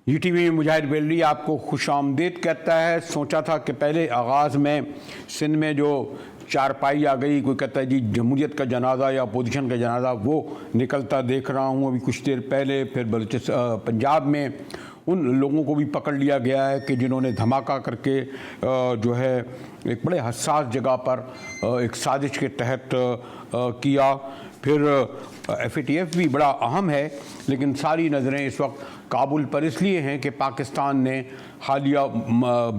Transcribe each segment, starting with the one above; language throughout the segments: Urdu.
جی ٹی وی مجاہد بیلوی آپ کو خوش آمدید کہتا ہے۔ سوچا تھا کہ پہلے آغاز میں سندھ میں جو چارپائی آ گئی، کوئی کہتا ہے جی جمہوریت کا جنازہ یا اپوزیشن کا جنازہ، وہ نکلتا دیکھ رہا ہوں ابھی کچھ دیر پہلے۔ پھر پنجاب میں ان لوگوں کو بھی پکڑ لیا گیا ہے کہ جنہوں نے دھماکہ کر کے جو ہے ایک بڑے حساس جگہ پر ایک سازش کے تحت کیا۔ پھر ایف اے ٹی ایف بھی بڑا اہم ہے، لیکن ساری نظریں اس وقت کابل پر اس لیے ہیں کہ پاکستان نے حالیہ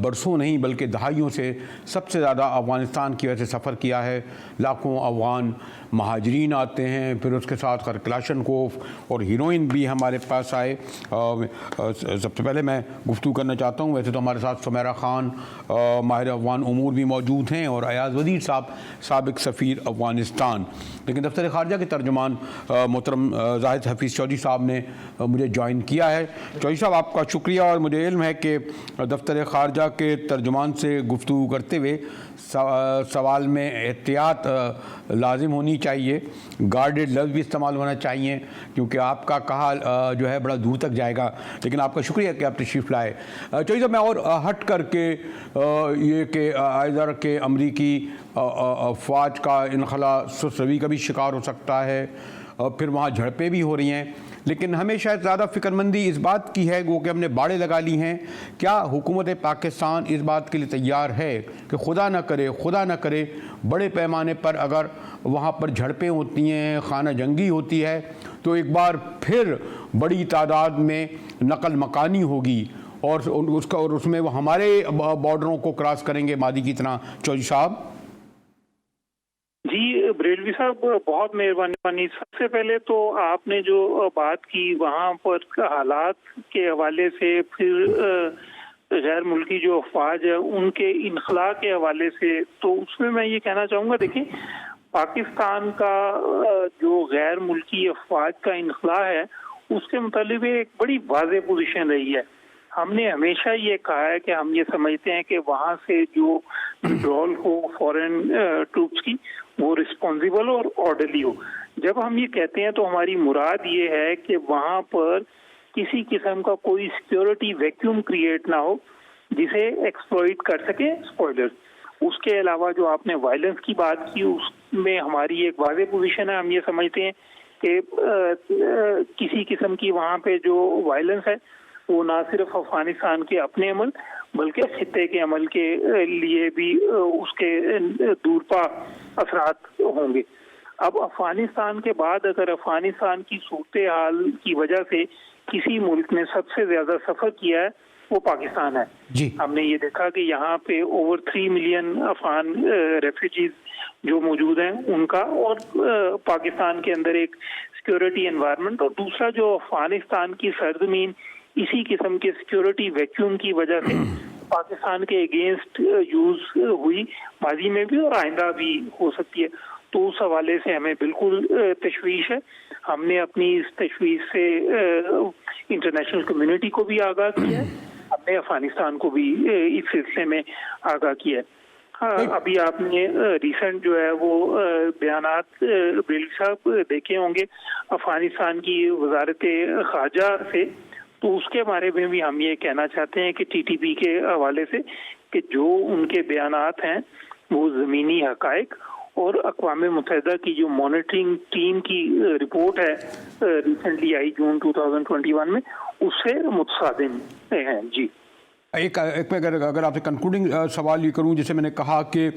برسوں نہیں بلکہ دہائیوں سے سب سے زیادہ افغانستان کی وجہ سے سفر کیا ہے۔ لاکھوں افغان مہاجرین آتے ہیں، پھر اس کے ساتھ کلاشنکوف اور ہیروئن بھی ہمارے پاس آئے۔ سب سے پہلے میں گفتگو کرنا چاہتا ہوں، ویسے تو ہمارے ساتھ سمیرہ خان ماہر افغان امور بھی موجود ہیں اور ایاز وزیر صاحب سابق سفیر افغانستان، لیکن دفتر خارجہ کے ترجمان محترم زاہد حفیظ چودھری صاحب نے مجھے جوائن کیا ہے۔ چودھری صاحب آپ کا شکریہ، اور مجھے علم ہے کہ دفتر خارجہ کے ترجمان سے گفتگو کرتے ہوئے سوال میں احتیاط لازم ہونی چاہیے، گارڈڈ لفظ بھی استعمال ہونا چاہیے، کیونکہ آپ کا کہا جو ہے بڑا دور تک جائے گا، لیکن آپ کا شکریہ کہ آپ تشریف لائے۔ چودھری صاحب میں اور ہٹ کر کے یہ کہ ادھر کے امریکی افواج کا انخلا سست روی کا بھی شکار ہو سکتا ہے، پھر وہاں جھڑپیں بھی ہو رہی ہیں، لیکن ہمیں شاید زیادہ فکر مندی اس بات کی ہے وہ کہ ہم نے باڑیں لگا لی ہیں۔ کیا حکومت پاکستان اس بات کے لیے تیار ہے کہ خدا نہ کرے بڑے پیمانے پر اگر وہاں پر جھڑپیں ہوتی ہیں، خانہ جنگی ہوتی ہے، تو ایک بار پھر بڑی تعداد میں نقل مکانی ہوگی اور اس میں وہ ہمارے بارڈروں کو کراس کریں گے مادی کی طرح؟ چودھری صاحب جی بریلوی صاحب بہت مہربانی۔ سب سے پہلے تو آپ نے جو بات کی وہاں پر حالات کے حوالے سے، پھر غیر ملکی جو افواج ہے ان کے انخلاء کے حوالے سے، تو اس میں یہ کہنا چاہوں گا، دیکھیں پاکستان کا جو غیر ملکی افواج کا انخلاء ہے اس کے متعلق ایک بڑی واضح پوزیشن رہی ہے۔ ہم نے ہمیشہ یہ کہا ہے کہ ہم یہ سمجھتے ہیں کہ وہاں سے جو ودرول ہو فورن ٹروپس کی، وہ رسپانسیبل اور آرڈرلی ہو۔ جب ہم یہ کہتے ہیں تو ہماری مراد یہ ہے کہ وہاں پر کسی قسم کا کوئی سیکیورٹی ویکیوم کریٹ نہ ہو جسے ایکسپلوئٹ کر سکے اسپوائلرز۔ اس کے علاوہ جو آپ نے وائلنس کی بات کی، اس میں ہماری ایک واضح پوزیشن ہے۔ ہم یہ سمجھتے ہیں کہ کسی قسم کی وہاں پہ جو وائلنس ہے وہ نہ صرف افغانستان کے اپنے عمل بلکہ خطے کے عمل کے لیے بھی اس کے دورپا اثرات ہوں گے۔ اب افغانستان کے بعد اگر افغانستان کی صورتحال کی وجہ سے کسی ملک نے سب سے زیادہ سفر کیا ہے وہ پاکستان ہے۔ جی ہم نے یہ دیکھا کہ یہاں پہ اوور 3 ملین افغان ریفیوجیز جو موجود ہیں ان کا، اور پاکستان کے اندر ایک سیکیورٹی انوائرمنٹ، اور دوسرا جو افغانستان کی سرزمین اسی قسم کے سیکیورٹی ویکیوم کی وجہ سے پاکستان کے اگینسٹ یوز ہوئی ماضی میں بھی اور آئندہ بھی ہو سکتی ہے، تو اس حوالے سے ہمیں بالکل تشویش ہے۔ ہم نے اپنی اس تشویش سے انٹرنیشنل کمیونٹی کو بھی آگاہ کیا ہے، ہم نے افغانستان کو بھی اس سلسلے میں آگاہ کیا ہے۔ ابھی آپ نے ریسنٹ جو ہے وہ بیانات بریلوی صاحب دیکھے ہوں گے افغانستان کی وزارت خارجہ سے، تو اس کے بارے میں بھی ہم یہ کہنا چاہتے ہیں کہ ٹی ٹی پی کے حوالے سے کہ جو ان کے بیانات ہیں وہ زمینی حقائق اور اقوام متحدہ کی جو مانیٹرنگ ٹیم کی رپورٹ ہے ریسنٹلی آئی جون 2021 میں، اس سے متصادم ہیں۔ جی ایک اگر آپ سے کنکلوڈنگ سوال یہ کروں، جیسے میں نے کہا کہ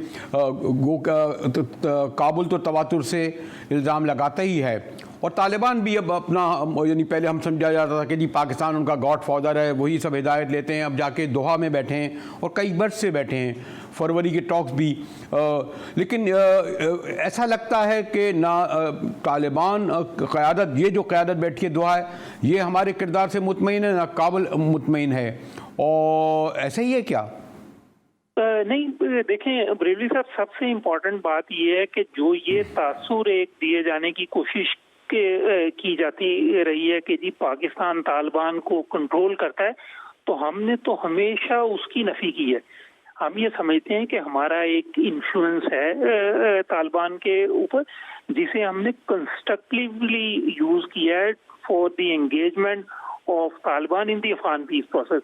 کابل تو تواتر سے الزام لگاتا ہی ہے، اور طالبان بھی اب اپنا، یعنی پہلے ہم سمجھا جاتا تھا کہ جی پاکستان ان کا گاڈ فادر ہے، وہی سب ہدایت لیتے ہیں، اب جا کے دوحہ میں بیٹھے ہیں اور کئی برس سے بیٹھے ہیں، فروری کے ٹاکس بھی، لیکن ایسا لگتا ہے کہ نہ طالبان قیادت، یہ جو قیادت بیٹھی ہے دوحہ ہے، یہ ہمارے کردار سے مطمئن ہے، نہ کابل مطمئن ہے، اور ایسا ہی ہے کیا؟ نہیں، دیکھیں بریلوی صاحب، سب سے امپورٹنٹ بات یہ ہے کہ جو یہ تاثر ایک دیے جانے کی کوشش کی جاتی رہی ہے کہ جی پاکستان طالبان کو کنٹرول کرتا ہے، تو ہم نے تو ہمیشہ اس کی نفی کی ہے۔ ہم یہ سمجھتے ہیں کہ ہمارا ایک انفلوئنس ہے طالبان کے اوپر، جسے ہم نے کنسٹرکٹیولی یوز کیا ہے for the engagement of Taliban in the Afghan peace process.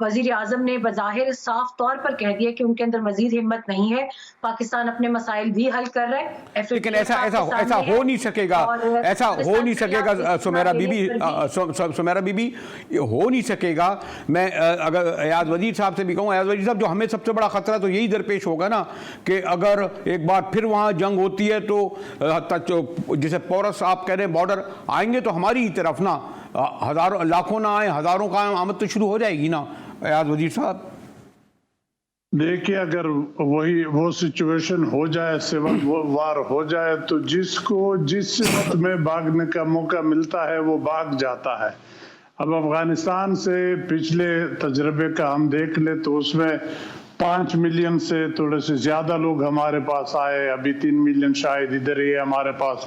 وزیر اعظم نے بظاہر صاف طور پر کہہ دیا کہ ان کے اندر مزید ہمت نہیں ہے، پاکستان اپنے مسائل بھی حل کر رہا ہے، لیکن ایسا ہو نہیں سکے گا، ایسا ہو نہیں سکے گا سمیرہ بی بی، ہو نہیں سکے گا. میں اگر ایاز وزیر صاحب سے بھی کہوں، ایاز وزیر صاحب جو ہمیں سب سے بڑا خطرہ تو یہی درپیش ہوگا نا کہ اگر ایک بار پھر وہاں جنگ ہوتی ہے تو جسے پورس آپ کہہ رہے ہیں بارڈر آئیں گے تو ہماری ہی طرف نا ہزاروں لاکھوں نہ آئیں، ہزاروں کا آمد تو شروع ہو جائے گی نا ایاز وزیر صاحب. دیکھیے اگر وہ سچویشن ہو جائے، سول وار ہو جائے، تو جس کو جس وقت میں بھاگنے کا موقع ملتا ہے وہ بھاگ جاتا ہے. اب افغانستان سے پچھلے تجربے کا ہم دیکھ لیں تو اس میں 5 ملین سے تھوڑے سے زیادہ لوگ ہمارے پاس آئے، ابھی 3 ملین شاید ادھر ہی ہے ہمارے پاس،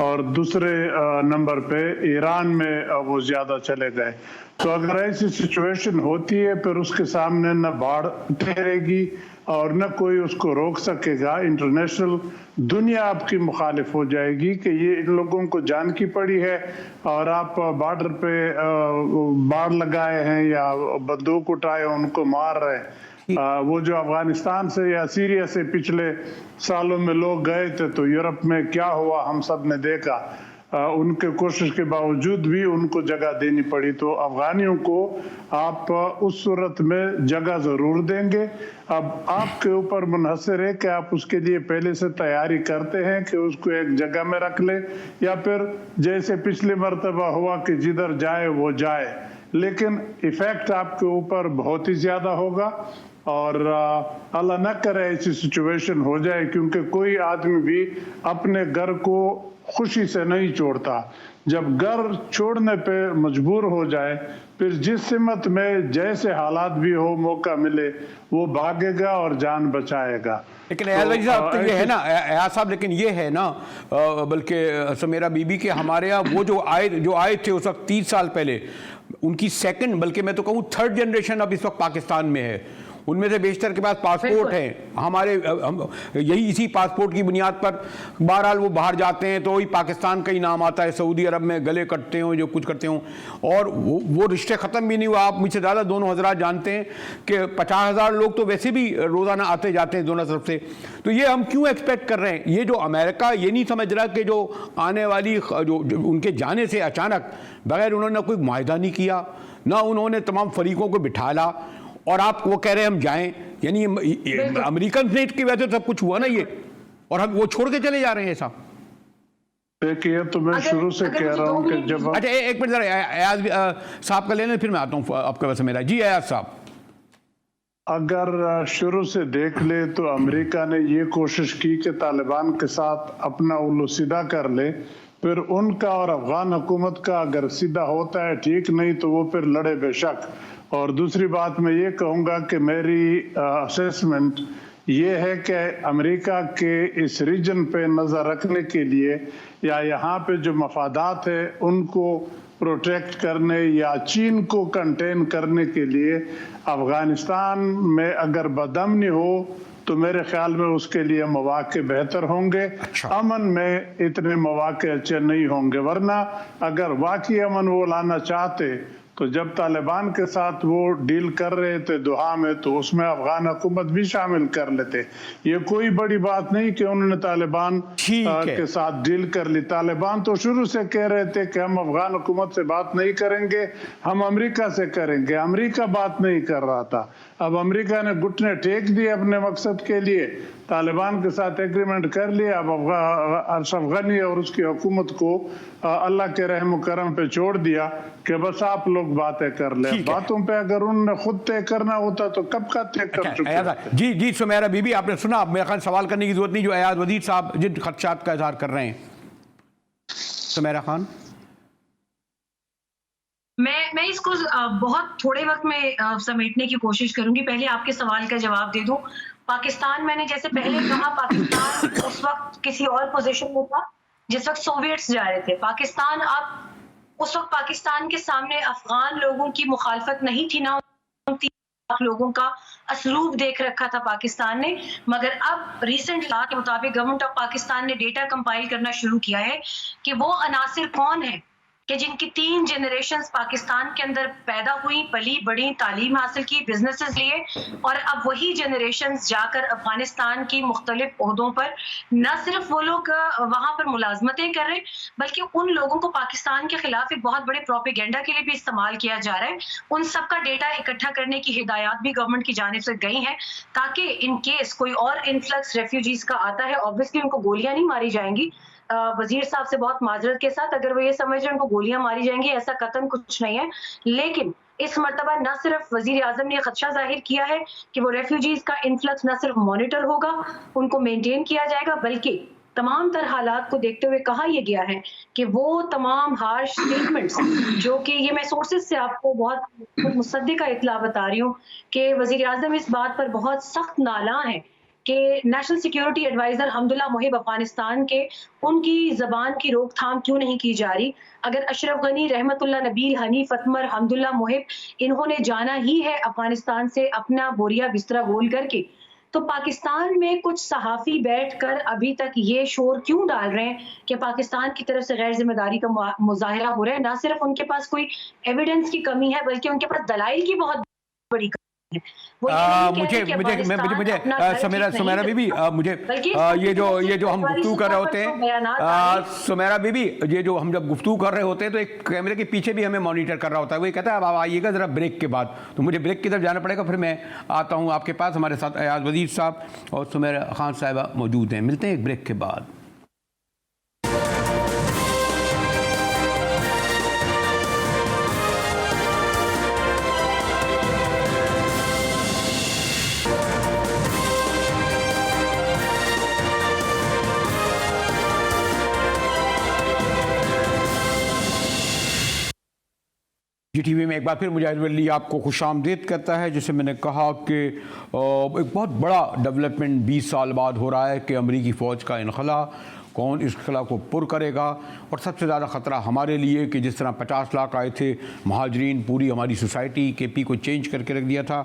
اور دوسرے نمبر پہ ایران میں وہ زیادہ چلے گئے. تو اگر ایسی سچویشن ہوتی ہے پھر اس کے سامنے نہ باڑ ٹھہرے گی اور نہ کوئی اس کو روک سکے گا. انٹرنیشنل دنیا آپ کی مخالف ہو جائے گی کہ یہ ان لوگوں کو جان کی پڑی ہے اور آپ بارڈر پہ باڑ لگائے ہیں یا بندوق اٹھائے ان کو مار رہے ہیں. وہ جو افغانستان سے یا سیریا سے پچھلے سالوں میں لوگ گئے تھے تو یورپ میں کیا ہوا ہم سب نے دیکھا. ان کے کوشش کے باوجود بھی ان کو جگہ دینی پڑی. تو افغانیوں کو آپ اس صورت میں جگہ ضرور دیں گے. اب آپ کے اوپر منحصر ہے کہ آپ اس کے لیے پہلے سے تیاری کرتے ہیں کہ اس کو ایک جگہ میں رکھ لیں یا پھر جیسے پچھلی مرتبہ ہوا کہ جدھر جائے وہ جائے. لیکن ایفیکٹ آپ کے اوپر بہت ہی زیادہ ہوگا اور اللہ نہ کرے ایسی سچویشن ہو جائے، کیونکہ کوئی آدمی بھی اپنے گھر کو خوشی سے نہیں چھوڑتا. جب گھر چھوڑنے پہ مجبور ہو جائے پھر جس سمت میں جیسے حالات بھی ہو موقع ملے وہ بھاگے گا اور جان بچائے گا. لیکن ایاز صاحب تو یہ ہے نا ایاز صاحب، لیکن یہ ہے نا بلکہ سمیرہ بی بی کے ہمارے یہاں وہ جو آئے تھے اس وقت 30 سال پہلے، ان کی سیکنڈ بلکہ میں تو کہوں 3rd جنریشن اب اس وقت پاکستان میں ہے. ان میں سے بیشتر کے پاس پاسپورٹ ہیں ہمارے، یہی اسی پاسپورٹ کی بنیاد پر بہرحال وہ باہر جاتے ہیں تو وہی پاکستان کا ہی نام آتا ہے، سعودی عرب میں گلے کٹتے ہوں جو کچھ کرتے ہوں اور وہ رشتے ختم بھی نہیں ہوا. آپ مجھ سے زیادہ دونوں حضرات جانتے ہیں کہ 50,000 لوگ تو ویسے بھی روزانہ آتے جاتے ہیں دونوں طرف سے. تو یہ ہم کیوں ایکسپیکٹ کر رہے ہیں؟ یہ جو امریکہ یہ نہیں سمجھ رہا کہ جو آنے والی جو ان کے جانے سے اچانک بغیر انہوں نے کوئی معاہدہ نہیں کیا، نہ انہوں نے تمام فریقوں کو بٹھالا اور آپ وہ کہہ رہے ہیں ہم جائیں. یعنی امریکن سیٹ کی وجہ سے سب کچھ ہوا نا یہ، اور ہم وہ چھوڑ کے چلے جا رہے ہیں ایسا. دیکھیے تو میں شروع سے کہہ رہا ہوں کہ جب اچھا ایک منٹ ذرا ایاز صاحب کا لینا پھر میں آتا ہوں آپ کے پاس میرا. جی ایاز صاحب، اگر شروع سے دیکھ لے تو امریکہ نے یہ کوشش کی کہ طالبان کے ساتھ اپنا الو سیدھا کر لے، پھر ان کا اور افغان حکومت کا اگر سیدھا ہوتا ہے ٹھیک، نہیں تو وہ پھر لڑے بے شک. اور دوسری بات میں یہ کہوں گا کہ میری اسیسمنٹ یہ ہے کہ امریکہ کے اس ریجن پہ نظر رکھنے کے لیے یا یہاں پہ جو مفادات ہیں ان کو پروٹیکٹ کرنے یا چین کو کنٹین کرنے کے لیے افغانستان میں اگر بدامنی ہو تو میرے خیال میں اس کے لیے مواقع بہتر ہوں گے. امن میں اتنے مواقع اچھے نہیں ہوں گے، ورنہ اگر واقعی امن وہ لانا چاہتے تو جب طالبان کے ساتھ وہ ڈیل کر رہے تھے دوحہ میں تو اس میں افغان حکومت بھی شامل کر لیتے. یہ کوئی بڑی بات نہیں کہ انہوں نے طالبان کے ساتھ ڈیل کر لی. طالبان تو شروع سے کہہ رہے تھے کہ ہم افغان حکومت سے بات نہیں کریں گے، ہم امریکہ سے کریں گے. امریکہ بات نہیں کر رہا تھا. اب امریکہ نے گھٹنے ٹیک دیے اپنے مقصد کے لیے، طالبان کے ساتھ ایگریمنٹ کر لیا. اب اشرف غنی اور اس کی حکومت کو اللہ کے رحم و کرم پہ چھوڑ دیا کہ بس آپ لوگ باتیں کر لیں. باتوں پہ اگر انہوں نے خود طے کرنا ہوتا تو کب کا طے کر چکے. جی سمیرہ بی بی، آپ نے سنا، میرے خیال سوال کرنے کی ضرورت نہیں جو ایاز وزیر صاحب جن خدشات کا اظہار کر رہے ہیں. سمیرہ خان، میں اس کو بہت تھوڑے وقت میں سمیٹنے کی کوشش کروں گی. پہلے آپ کے سوال کا جواب دے دوں. پاکستان، میں نے جیسے پہلے کہا، پاکستان اس وقت کسی اور پوزیشن میں تھا جس وقت سوویٹس جا رہے تھے. پاکستان اب اس وقت پاکستان کے سامنے افغان لوگوں کی مخالفت نہیں تھی، نہ لوگوں کا اسلوب دیکھ رکھا تھا پاکستان نے. مگر اب ریسنٹ لا کے مطابق گورنمنٹ آف پاکستان نے ڈیٹا کمپائل کرنا شروع کیا ہے کہ وہ عناصر کون ہیں کہ جن کی 3 جنریشنز پاکستان کے اندر پیدا ہوئی، پلی بڑی، تعلیم حاصل کی، بزنسز لیے، اور اب وہی جنریشنز جا کر افغانستان کی مختلف عہدوں پر نہ صرف وہ لوگ وہاں پر ملازمتیں کر رہے بلکہ ان لوگوں کو پاکستان کے خلاف ایک بہت بڑے پروپیگنڈا کے لیے بھی استعمال کیا جا رہا ہے۔ ان سب کا ڈیٹا اکٹھا کرنے کی ہدایات بھی گورنمنٹ کی جانب سے گئی ہیں تاکہ ان کیس کوئی اور انفلکس ریفیوجیز کا آتا ہے، obviously ان کو گولیاں نہیں ماری جائیں گی۔ وزیر صاحب سے بہت معذرت کے ساتھ اگر وہ یہ سمجھ رہے ہیں ان کو گولیاں ماری جائیں گی، ایسا قطعاً کچھ نہیں ہے، لیکن اس مرتبہ نہ صرف وزیر اعظم نے خدشہ ظاہر کیا ہے کہ وہ ریفیوجیز کا انفلکس نہ صرف مانیٹر ہوگا، ان کو مینٹین کیا جائے گا، بلکہ تمام تر حالات کو دیکھتے ہوئے کہا یہ گیا ہے کہ وہ تمام ہارش سٹیٹمنٹس جو کہ یہ میں سورسز سے آپ کو بہت مصدقہ اطلاع بتا رہی ہوں کہ وزیر اعظم اس بات پر بہت سخت نالاں ہیں کہ نیشنل سیکیورٹی ایڈوائزر حمداللہ محب افغانستان کے ان کی زبان کی روک تھام کیوں نہیں کی جا رہی؟ اگر اشرف غنی، رحمت اللہ نبیل، حنیف اتمر، حمداللہ محب انہوں نے جانا ہی ہے افغانستان سے اپنا بوریا بسترا گول کر کے، تو پاکستان میں کچھ صحافی بیٹھ کر ابھی تک یہ شور کیوں ڈال رہے ہیں کہ پاکستان کی طرف سے غیر ذمہ داری کا مظاہرہ ہو رہا ہے؟ نہ صرف ان کے پاس کوئی ایویڈنس کی کمی ہے بلکہ ان کے پاس دلائل کی بہت بڑی کمی ہے۔ سمیرہ بی بی مجھے یہ جو ہم گفتگو کر رہے ہوتے ہیں، سمیرہ بی بی یہ جو ہم جب گفتگو کر رہے ہوتے ہیں تو ایک کیمرے کے پیچھے بھی ہمیں مانیٹر کر رہا ہوتا ہے، وہ یہ کہتا ہے اب آپ آئیے گا ذرا بریک کے بعد، تو مجھے بریک کی طرف جانا پڑے گا، پھر میں آتا ہوں آپ کے پاس۔ ہمارے ساتھ ایاز وزیر صاحب اور سمیرہ خان صاحبہ موجود ہیں، ملتے ہیں ایک بریک کے بعد۔ جی ٹی وی میں ایک بار پھر مجاہد ولی آپ کو خوش آمدید کرتا ہے۔ جیسے میں نے کہا کہ ایک بہت بڑا ڈیولپمنٹ 20 سال بعد ہو رہا ہے کہ امریکی فوج کا انخلا، کون اس خلا کو پر کرے گا، اور سب سے زیادہ خطرہ ہمارے لیے کہ جس طرح 50 لاکھ آئے تھے مہاجرین، پوری ہماری سوسائٹی کے پی کو چینج کر کے رکھ دیا تھا۔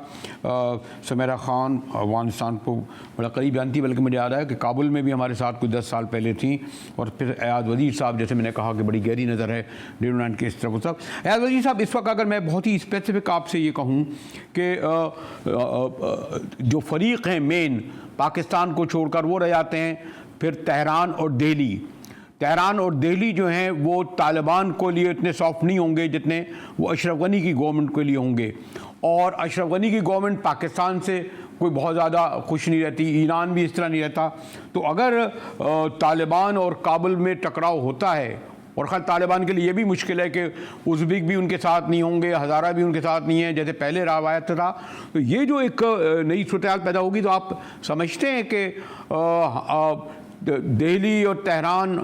سمیرہ خان افغانستان کو بڑا قریب جانتی، بلکہ مجھے یاد ہے کہ کابل میں بھی ہمارے ساتھ کوئی 10 سال پہلے تھیں، اور پھر ایاز وزیر صاحب جیسے میں نے کہا کہ بڑی گہری نظر ہے ڈیونائن کے اس طرف وہ سب۔ ایاز وزیر صاحب اس وقت اگر میں بہت ہی اسپیسیفک آپ سے یہ کہوں کہ جو فریق ہیں مین پاکستان کو چھوڑ کر وہ رہ جاتے ہیں، پھر تہران اور دہلی جو ہیں وہ طالبان کو لیے اتنے سافٹ نہیں ہوں گے جتنے وہ اشرف غنی کی گورنمنٹ کے لیے ہوں گے، اور اشرف غنی کی گورنمنٹ پاکستان سے کوئی بہت زیادہ خوش نہیں رہتی، ایران بھی اس طرح نہیں رہتا۔ تو اگر طالبان اور کابل میں ٹکراؤ ہوتا ہے، اور خیر طالبان کے لیے یہ بھی مشکل ہے کہ ازبک بھی ان کے ساتھ نہیں ہوں گے، ہزارہ بھی ان کے ساتھ نہیں ہیں جیسے پہلے روایت تھا، تو یہ جو ایک نئی صورتحال پیدا ہوگی، تو آپ سمجھتے ہیں کہ دہلی اور تہران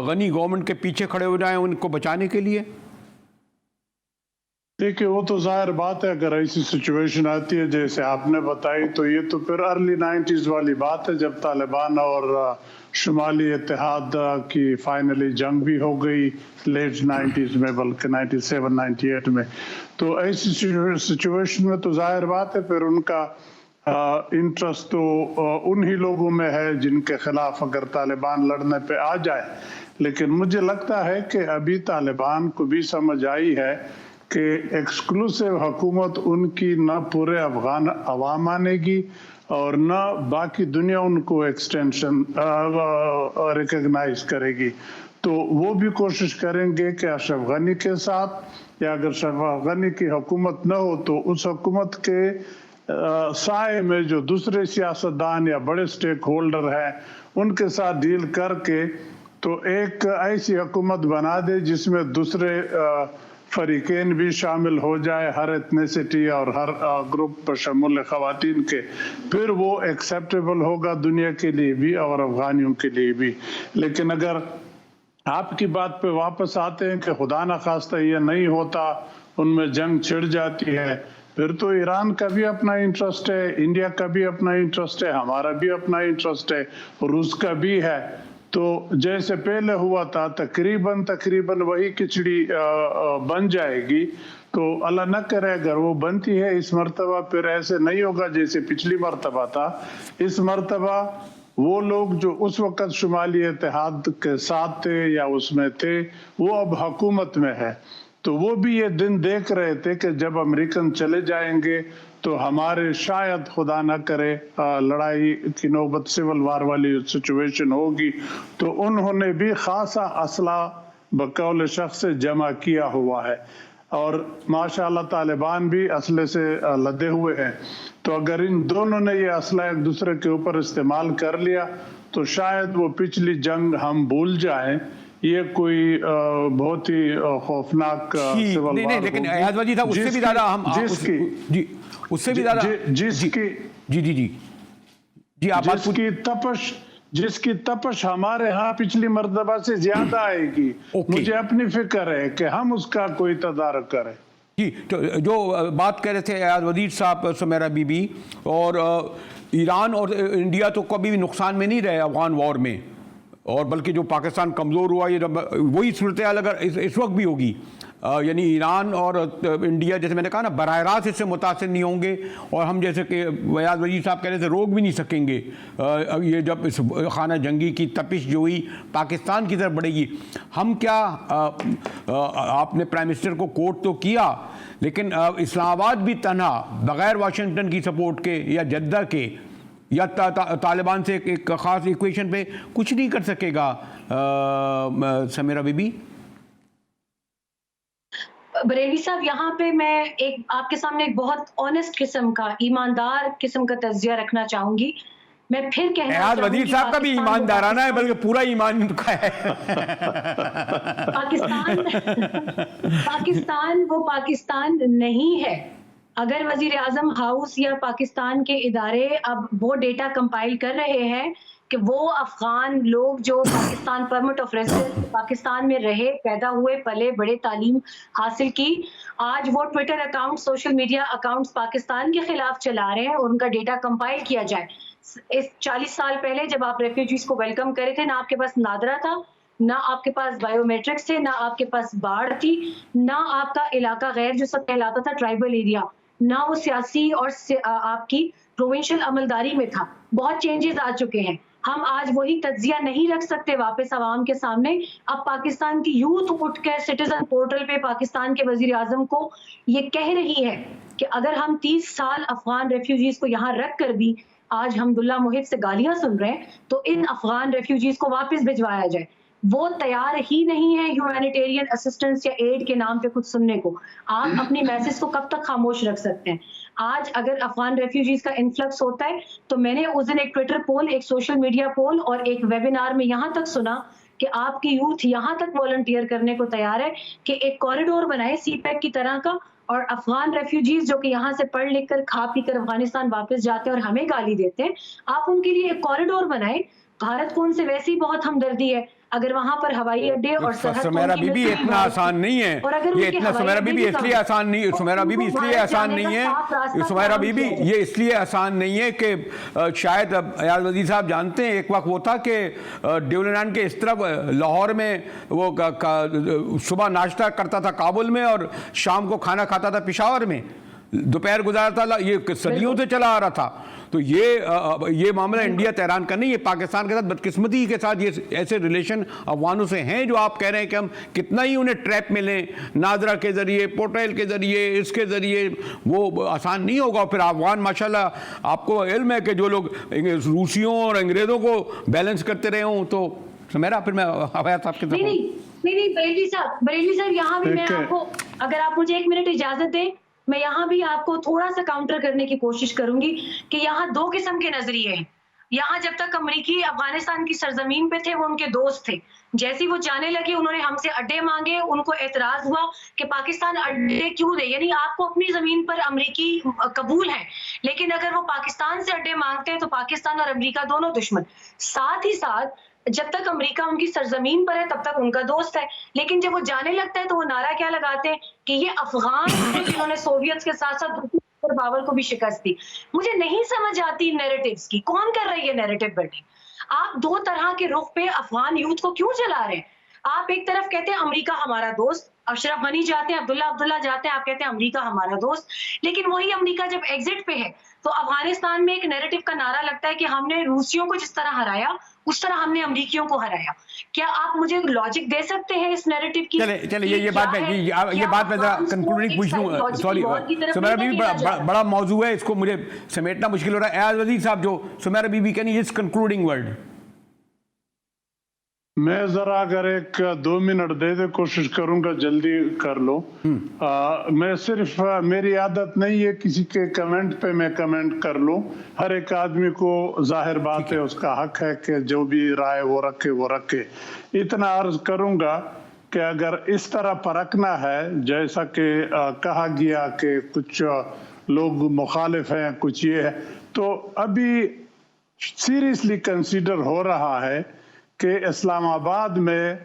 غنی گورنمنٹ کے پیچھے کھڑے ہو جائیں ان کو بچانے کے لیے؟ دیکھیں وہ تو ظاہر بات ہے، اگر ایسی سچویشن آتی ہے جیسے آپ نے بتائی تو یہ تو پھر ارلی 90s والی بات ہے، جب طالبان اور شمالی اتحاد کی فائنلی جنگ بھی ہو گئی لیٹ 90s میں، بلکہ 97 98 میں۔ تو ایسی سچویشن میں تو ظاہر بات ہے پھر ان کا انٹرسٹ تو انہی لوگوں میں ہے جن کے خلاف اگر طالبان لڑنے پہ آ جائے۔ لیکن مجھے لگتا ہے کہ ابھی طالبان کو بھی سمجھ آئی ہے کہ ایکسکلوسیو حکومت ان کی نہ پورے افغان عوام مانے گی اور نہ باقی دنیا ان کو ایکسٹینشن ریکگنائز کرے گی۔ تو وہ بھی کوشش کریں گے کہ اشرف غنی کے ساتھ، یا اگر اشرف غنی کی حکومت نہ ہو تو اس حکومت کے سائے میں جو دوسرے سیاستدان یا بڑے سٹیک ہولڈر ہیں ان کے ساتھ ڈیل کر کے تو ایک ایسی حکومت بنا دے جس میں دوسرے فریقین بھی شامل ہو جائے، ہر ایتھنیسٹی اور ہر گروپ پر شمول خواتین کے، پھر وہ ایکسیپٹیبل ہوگا دنیا کے لیے بھی اور افغانیوں کے لیے بھی۔ لیکن اگر آپ کی بات پہ واپس آتے ہیں کہ خدا نخواستہ یہ نہیں ہوتا، ان میں جنگ چھڑ جاتی ہے، پھر تو ایران کا بھی اپنا انٹرسٹ ہے، انڈیا کا بھی اپنا انٹرسٹ ہے، ہمارا بھی اپنا انٹرسٹ ہے، روس کا بھی ہے۔ تو جیسے پہلے ہوا تھا تقریباً وہی کھچڑی بن جائے گی۔ تو اللہ نہ کرے اگر وہ بنتی ہے اس مرتبہ، پھر ایسے نہیں ہوگا جیسے پچھلی مرتبہ تھا۔ اس مرتبہ وہ لوگ جو اس وقت شمالی اتحاد کے ساتھ تھے یا اس میں تھے وہ اب حکومت میں ہے، تو وہ بھی یہ دن دیکھ رہے تھے کہ جب امریکن چلے جائیں گے تو ہمارے شاید خدا نہ کرے لڑائی کی نوبت سول وار والی سچویشن ہوگی، تو انہوں نے بھی خاصا اسلحہ بقول شخص سے جمع کیا ہوا ہے، اور ماشاءاللہ طالبان بھی اسلحے سے لدے ہوئے ہیں۔ تو اگر ان دونوں نے یہ اسلحہ ایک دوسرے کے اوپر استعمال کر لیا تو شاید وہ پچھلی جنگ ہم بھول جائیں۔ یہ کوئی بہت ہی خوفناک سول وار نہیں، لیکن ایاز وزیر صاحب اس سے بھی زیادہ ہم اس سے بھی زیادہ جس کی تپش ہمارے ہاں پچھلی مرتبہ سے زیادہ آئے گی، مجھے اپنی فکر ہے کہ ہم اس کا کوئی تدارک کریں۔ جی، جو بات کہہ رہے تھے ایاز وزیر صاحب سمیرہ بی بی، اور ایران اور انڈیا تو کبھی بھی نقصان میں نہیں رہے افغان وار میں، اور بلکہ جو پاکستان کمزور ہوا، یہ وہی صورتحال اگر اس وقت بھی ہوگی، یعنی ایران اور انڈیا جیسے میں نے کہا نا براہ راست اس سے متاثر نہیں ہوں گے، اور ہم جیسے کہ ایاز وزیر صاحب کہہ رہے تھے روک بھی نہیں سکیں گے یہ جب اس خانہ جنگی کی تپش جو ہوئی پاکستان کی طرف بڑھے گی۔ ہم کیا آپ نے پرائم منسٹر کو کوٹ تو کیا، لیکن اسلام آباد بھی تنہا بغیر واشنگٹن کی سپورٹ کے یا جدہ کے یا طالبان سے ایک خاص ایکویشن پہ کچھ نہیں کر سکے گا سمیرہ بی بی؟ بریلوی صاحب، یہاں پہ میں آپ کے سامنے ایک بہت آنےسٹ قسم کا ایماندار قسم کا تجزیہ رکھنا چاہوں گی۔ میں پھر کہنا ایاز وزیر صاحب کا بھی ایماندارانہ ہے، بلکہ پورا ایمان کا ہے۔ پاکستان وہ پاکستان نہیں ہے۔ اگر وزیر اعظم ہاؤس یا پاکستان کے ادارے اب وہ ڈیٹا کمپائل کر رہے ہیں کہ وہ افغان لوگ جو Pakistan permit of residence Pakistan میں رہے، پیدا ہوئے، پلے بڑے، تعلیم حاصل کی، آج وہ Twitter account, social media accounts Pakistan کے خلاف چلا رہے ہیں، اور ان کا ڈیٹا کمپائل کیا جائے۔ اس 40 سال پہلے جب آپ ریفیوجیز کو ویلکم کرے تھے، نہ آپ کے پاس نادرا تھا، نہ آپ کے پاس بائیو میٹرکس تھے، نہ آپ کے پاس باڑ تھی، نہ آپ کا علاقہ غیر جو سب کہلاتا تھا ٹرائبل ایریا، نہ وہ سیاسی اور آپ کی پروونشل عملداری میں تھا۔ بہت چینجز آ چکے ہیں۔ ہم آج وہی تجزیہ نہیں رکھ سکتے واپس عوام کے سامنے۔ اب پاکستان کی یوتھ اٹھ کر سٹیزن پورٹل پہ پاکستان کے وزیر اعظم کو یہ کہہ رہی ہے کہ اگر ہم 30 سال افغان ریفیوجیز کو یہاں رکھ کر بھی آج حمداللہ محب سے گالیاں سن رہے ہیں تو ان افغان ریفیوجیز کو واپس بھجوایا جائے۔ وہ تیار ہی نہیں ہے ہیومینیٹیرین اسسٹنس یا ایڈ کے نام پہ کچھ سننے کو۔ آپ اپنی میسج کو کب تک خاموش رکھ سکتے ہیں؟ آج اگر افغان ریفیوجیز کا انفلکس ہوتا ہے تو میں نے اس دن ایک ٹویٹر پول، ایک سوشل میڈیا پول اور ایک ویبینار میں یہاں تک سنا کہ آپ کی یوتھ یہاں تک والنٹیئر کرنے کو تیار ہے کہ ایک کوریڈور بنائے سی پیک کی طرح کا، اور افغان ریفیوجیز جو کہ یہاں سے پڑھ لکھ کر کھا پی کر افغانستان واپس جاتے ہیں اور ہمیں گالی دیتے ہیں، آپ ان کے لیے ایک کوریڈور بنائیں۔ بھارت کو ان سے ویسی بہت ہمدردی ہے، اگر وہاں پر ہوائی اڈے اور سرحد سمیرہ بی بی اتنا آسان نہیں ہے، یہ اتنا سمیرہ بی بی اس لیے آسان نہیں ہے، سمیرہ بی بی اس لیے آسان نہیں ہے، سمیرہ بی بی یہ اس لیے آسان نہیں ہے کہ شاید ایاز وزیر صاحب جانتے ہیں ایک وقت وہ تھا کہ ڈیولینڈ کے اس طرف لاہور میں وہ صبح ناشتہ کرتا تھا کابل میں اور شام کو کھانا کھاتا تھا پشاور میں، دوپہر گزارتا تھا، یہ صدیوں سے چلا آ رہا تھا۔ تو یہ معاملہ انڈیا تہران کا نہیں، یہ پاکستان کے ساتھ بدقسمتی کے ساتھ یہ ایسے ریلیشن افغانوں سے ہیں جو آپ کہہ رہے ہیں کہ ہم کتنا ہی انہیں ٹریپ میں لیں، نادرا کے ذریعے، پورٹل کے ذریعے، اس کے ذریعے، وہ آسان نہیں ہوگا۔ پھر افغان ماشاءاللہ آپ کو علم ہے کہ جو لوگ روسیوں اور انگریزوں کو بیلنس کرتے رہے ہوں، تو میرا پھر میں حیات صاحب کی طرف نہیں بریلوی صاحب یہاں بھی میں آپ کو، اگر آپ مجھے 1 منٹ اجازت دیں، میں یہاں بھی آپ کو تھوڑا سا کاؤنٹر کرنے کی کوشش کروں گی کہ یہاں 2 قسم کے نظریے ہیں۔ یہاں جب تک امریکی افغانستان کی سرزمین پہ تھے وہ ان کے دوست تھے، جیسے وہ جانے لگے انہوں نے ہم سے اڈے مانگے، ان کو اعتراض ہوا کہ پاکستان اڈے کیوں دے، یعنی آپ کو اپنی زمین پر امریکی قبول ہیں، لیکن اگر وہ پاکستان سے اڈے مانگتے ہیں تو پاکستان اور امریکہ دونوں دشمن۔ ساتھ ہی ساتھ جب تک امریکہ ان کی سرزمین پر ہے تب تک ان کا دوست ہے، لیکن جب وہ جانے لگتا ہے تو وہ نعرہ کیا لگاتے ہیں کہ یہ افغان ہیں جنہوں نے سوویتس کے ساتھ ساتھ سپر پاور کو بھی شکست دی۔ مجھے نہیں سمجھ آتی نیریٹیوز کی، کون کر رہی ہے نیریٹیو بلڈنگ؟ آپ 2 طرح کے رخ پہ افغان یوتھ کو کیوں چلا رہے ہیں؟ آپ ایک طرف کہتے ہیں امریکہ ہمارا دوست، اشرف غنی جاتے ہیں، عبداللہ جاتے ہیں، آپ کہتے ہیں امریکہ ہمارا دوست، لیکن وہی امریکہ جب ایگزٹ پہ ہے تو افغانستان میں ایک نیریٹو کا نعرہ لگتا ہے کہ ہم نے روسیوں کو جس طرح ہرایا اس طرح ہم نے امریکیوں کو ہرایا. کیا آپ مجھے لاجک دے سکتے ہیں اس نیریٹو کی؟ چلے یہ بات میں ذرا کنکلوڈنگ پوچھ لوں. سوری سمیرہ بی بی, بڑا موضوع ہے, اس کو مجھے سمیٹنا مشکل ہو رہا ہے. ایاز وزیر صاحب, جو سمیرہ بی بی کینی اس کنکلوڈنگ ورڈ. میں ذرا اگر 1-2 منٹ دے دے کوشش کروں گا, جلدی کر لو. میں صرف, میری عادت نہیں ہے کسی کے کمنٹ پہ میں کمنٹ کر لوں. ہر ایک آدمی کو ظاہر بات ہے اس کا حق ہے کہ جو بھی رائے وہ رکھے. اتنا عرض کروں گا کہ اگر اس طرح پرکھنا ہے جیسا کہ کہا گیا کہ کچھ لوگ مخالف ہیں, کچھ یہ ہے, تو ابھی سیریسلی کنسیڈر ہو رہا ہے کہ اسلام آباد میں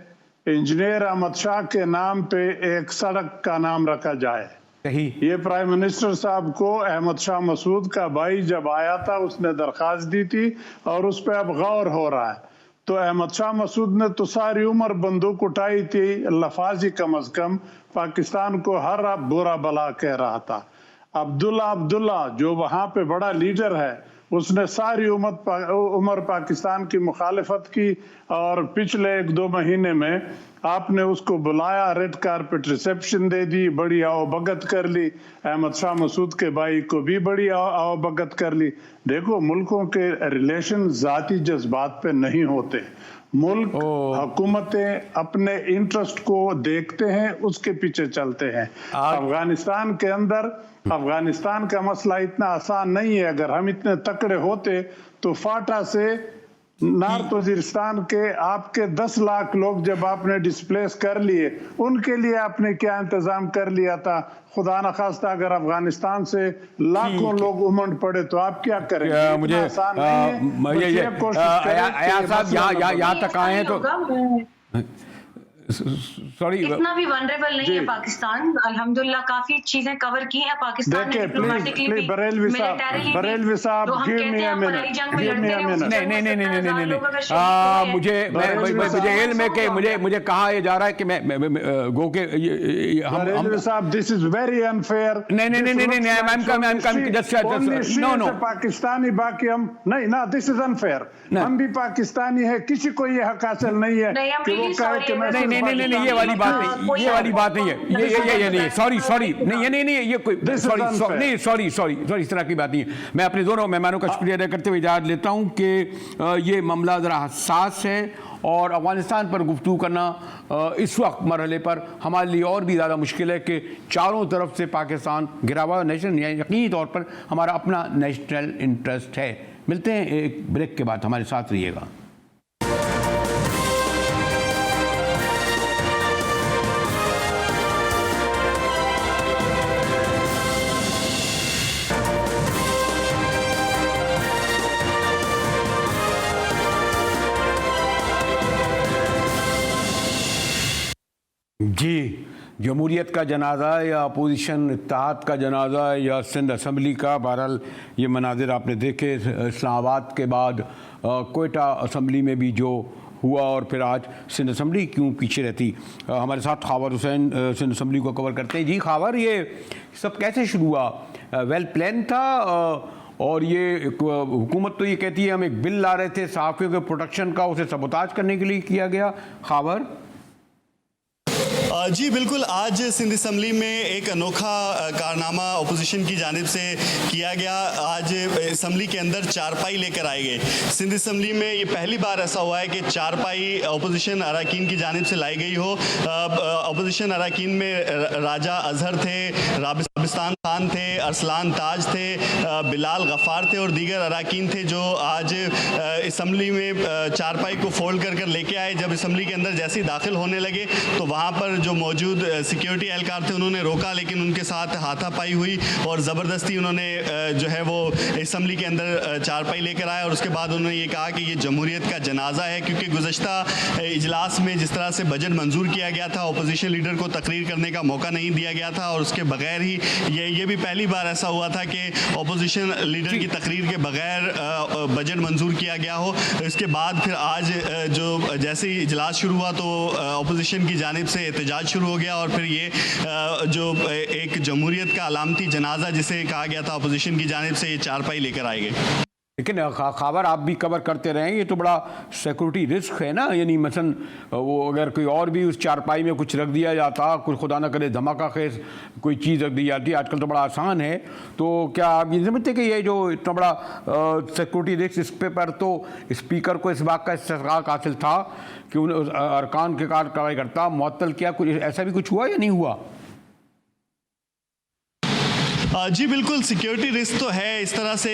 انجینئر احمد شاہ کے نام پہ ایک سڑک کا نام رکھا جائے. یہ پرائم منسٹر صاحب کو احمد شاہ مسعود کا بھائی جب آیا تھا اس نے درخواست دی تھی اور اس پہ اب غور ہو رہا ہے. تو احمد شاہ مسعود نے تو ساری عمر بندوق اٹھائی تھی, لفاظی کم از کم پاکستان کو ہر برا بلا کہہ رہا تھا. عبداللہ جو وہاں پہ بڑا لیڈر ہے, اس نے ساری عمر پاکستان کی مخالفت کی, اور پچھلے 1-2 مہینے میں آپ نے اس کو بلایا, ریڈ کارپٹ ریسیپشن دے دی, بڑی آؤ بھگت کر لی. احمد شاہ مسعود کے بھائی کو بھی بڑی آؤ بھگت کر لی. دیکھو ملکوں کے ریلیشن ذاتی جذبات پہ نہیں ہوتے. ملک حکومتیں اپنے انٹرسٹ کو دیکھتے ہیں, اس کے پیچھے چلتے ہیں. افغانستان کے اندر افغانستان کا مسئلہ اتنا آسان نہیں ہے. اگر ہم اتنے تکڑے ہوتے تو فاٹا سے نارتھ وزیرستان کے آپ کے 10 لاکھ لوگ جب آپ نے ڈسپلیس کر لیے, ان کے لیے آپ نے کیا انتظام کر لیا تھا؟ خدا نخواستہ اگر افغانستان سے لاکھوں لوگ امنڈ پڑے تو آپ کیا کریں گے؟ مجھے ایاز صاحب یہاں تک آئے ہیں تو سوری, اتنا بھی ونریبل نہیں ہے پاکستان. الحمدللہ کافی چیزیں کور کی ہیں پاکستان نے ڈپلومیٹکلی بھی, بریلوی صاحب مجھے علم ہے کہ مجھے کہا یہ جا رہا ہے کہ میں گو کہ بریلوی صاحب this is very unfair. Pakistani باقی ہم نہیں نا, this is unfair. ہم بھی پاکستانی ہے, کسی کو یہ حق حاصل نہیں ہے کہ وہ کہے کہ میں نہیں, یہ والی بات نہیں ہے, یہ نہیں ہے, سوری نہیں, یہ کوئی سوری اس طرح کی بات نہیں ہے. میں اپنے دونوں مہمانوں کا شکریہ ادا کرتے ہوئے اجازت لیتا ہوں کہ یہ معاملہ ذرا حساس ہے, اور افغانستان پر گفتگو کرنا اس وقت مرحلے پر ہمارے لیے اور بھی زیادہ مشکل ہے کہ چاروں طرف سے پاکستان گھرا ہوا نیشنل, یقینی طور پر ہمارا اپنا نیشنل انٹرسٹ ہے. ملتے ہیں ایک بریک کے بعد, ہمارے ساتھ رہیے گا. جی, جمہوریت کا جنازہ یا اپوزیشن اتحاد کا جنازہ یا سندھ اسمبلی کا, بہرحال یہ مناظر آپ نے دیکھے اسلام آباد کے بعد کوئٹہ اسمبلی میں بھی جو ہوا, اور پھر آج سندھ اسمبلی کیوں پیچھے رہتی. ہمارے ساتھ خاور حسین سندھ اسمبلی کو کور کرتے ہیں. جی خاور, یہ سب کیسے شروع ہوا؟ ویل پلان تھا, اور یہ حکومت تو یہ کہتی ہے ہم ایک بل لا رہے تھے صحافیوں کے پروٹیکشن کا, اسے سبوتاج کرنے کے لیے کیا گیا. خاور جی بالکل, آج سندھ اسمبلی میں ایک انوکھا کارنامہ اپوزیشن کی جانب سے کیا گیا. آج اسمبلی کے اندر چارپائی لے کر آئے گئے. سندھ اسمبلی میں یہ پہلی بار ایسا ہوا ہے کہ چارپائی اپوزیشن اراکین کی جانب سے لائی گئی ہو. اپوزیشن اراکین میں راجہ اظہر تھے, رابستان خان تھے, ارسلان تاج تھے, بلال غفار تھے اور دیگر اراکین تھے جو آج اسمبلی میں چارپائی کو فولڈ کر لے کے آئے. جب اسمبلی کے اندر جیسے داخل ہونے لگے تو وہاں پر جو موجود سیکیورٹی اہلکار تھے انہوں نے روکا, لیکن ان کے ساتھ ہاتھا پائی ہوئی اور زبردستی انہوں نے جو ہے وہ اسمبلی کے اندر چارپائی لے کر آئے. اور اس کے بعد انہوں نے یہ کہا کہ یہ جمہوریت کا جنازہ ہے, کیونکہ گزشتہ اجلاس میں جس طرح سے بجٹ منظور کیا گیا تھا, اپوزیشن لیڈر کو تقریر کرنے کا موقع نہیں دیا گیا تھا, اور اس کے بغیر ہی یہ بھی پہلی بار ایسا ہوا تھا کہ اپوزیشن لیڈر کی تقریر کے بغیر بجٹ منظور کیا گیا ہو. اس کے بعد پھر آج جو جیسے ہی اجلاس شروع ہوا تو اپوزیشن کی جانب سے احتجاج شروع ہو گیا, اور پھر یہ جو ایک جمہوریت کا علامتی جنازہ جسے کہا گیا تھا اپوزیشن کی جانب سے, یہ چارپائی لے کر آئے گئے. لیکن خبر آپ بھی کور کرتے رہیں, یہ تو بڑا سیکورٹی رسک ہے نا. یعنی مثلا وہ اگر کوئی اور بھی اس چارپائی میں کچھ رکھ دیا جاتا, کچھ خدا نہ کرے دھماکہ خیز کوئی چیز رکھ دی جاتی, آج کل تو بڑا آسان ہے, تو کیا آپ یہ سمجھتے کہ یہ جو اتنا بڑا سیکورٹی رسک اس پہ پر تو اسپیکر کو اس بات کا استحقاق حاصل تھا کہ ان ارکان کے کارروائی کرتا, معطل کیا, کچھ ایسا بھی کچھ ہوا یا نہیں ہوا؟ جی بالکل, سیکیورٹی رسک تو ہے. اس طرح سے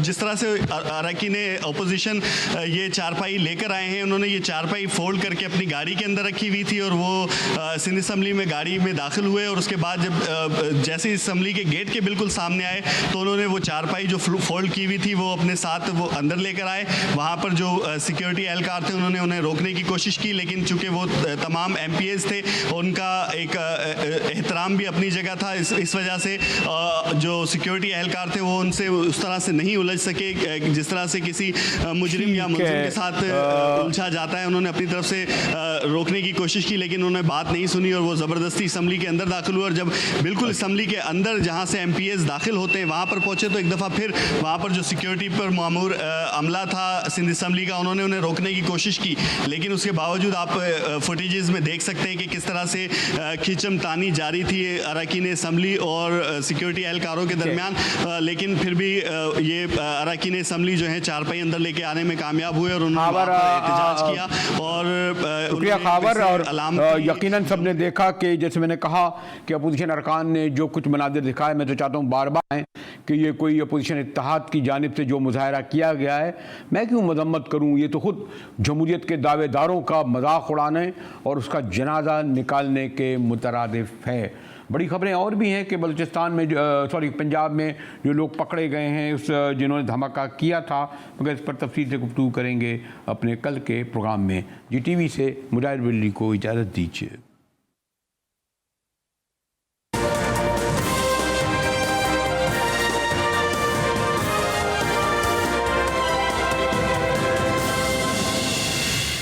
جس طرح سے اراکین اپوزیشن یہ چارپائی لے کر آئے ہیں, انہوں نے یہ چارپائی فولڈ کر کے اپنی گاڑی کے اندر رکھی ہوئی تھی, اور وہ سندھ اسمبلی میں گاڑی میں داخل ہوئے, اور اس کے بعد جب جیسے اسمبلی کے گیٹ کے بالکل سامنے آئے تو انہوں نے وہ چارپائی جو فولڈ کی ہوئی تھی وہ اپنے ساتھ وہ اندر لے کر آئے. وہاں پر جو سیکیورٹی اہلکار تھے انہوں نے انہیں روکنے کی کوشش کی, لیکن چونکہ وہ تمام ایم پی ایز تھے, ان کا ایک احترام بھی اپنی جگہ تھا, اس وجہ سے جو سیکیورٹی اہلکار تھے وہ ان سے اس طرح سے نہیں الجھ سکے جس طرح سے کسی مجرم یا ملزم کے ساتھ الجھا جاتا ہے. انہوں نے اپنی طرف سے روکنے کی کوشش کی, لیکن انہوں نے بات نہیں سنی, اور وہ زبردستی اسمبلی کے اندر داخل ہوئے, اور جب بالکل اسمبلی کے اندر جہاں سے ایم پی ایز داخل ہوتے ہیں وہاں پر پہنچے تو ایک دفعہ پھر وہاں پر جو سیکیورٹی پر مامور عملہ تھا سندھ اسمبلی کا, انہوں نے انہیں روکنے کی کوشش کی, لیکن اس کے باوجود آپ فوٹیجز میں دیکھ سکتے ہیں کہ کس طرح سے کھینچم تانی جاری تھی اراکین اسمبلی اور سیکیورٹی اہلکاروں کے درمیان. لیکن پھر بھی یہ اراکین اسمبلی جو ہیں چارپائی اندر لے کے آنے میں کامیاب ہوئے, اور انہوں نے احتجاج کیا. اور شکریہ خاور. اور یقیناً سب نے دیکھا کہ جیسے میں نے کہا کہ اپوزیشن ارکان نے جو کچھ مناظر دکھائے, میں تو چاہتا ہوں بار بار کہ یہ کوئی اپوزیشن اتحاد کی جانب سے جو مظاہرہ کیا گیا ہے, میں کیوں مذمت کروں, یہ تو خود جمہوریت کے دعوے داروں کا مذاق اڑانے اور اس کا جنازہ نکالنے کے مترادف ہے. بڑی خبریں اور بھی ہیں کہ بلوچستان میں پنجاب میں جو لوگ پکڑے گئے ہیں جنہوں نے دھماکہ کیا تھا, مگر اس پر تفصیل سے گفتگو کریں گے اپنے کل کے پروگرام میں. جی ٹی وی سے مجاہد ولی کو اجازت دیجیے.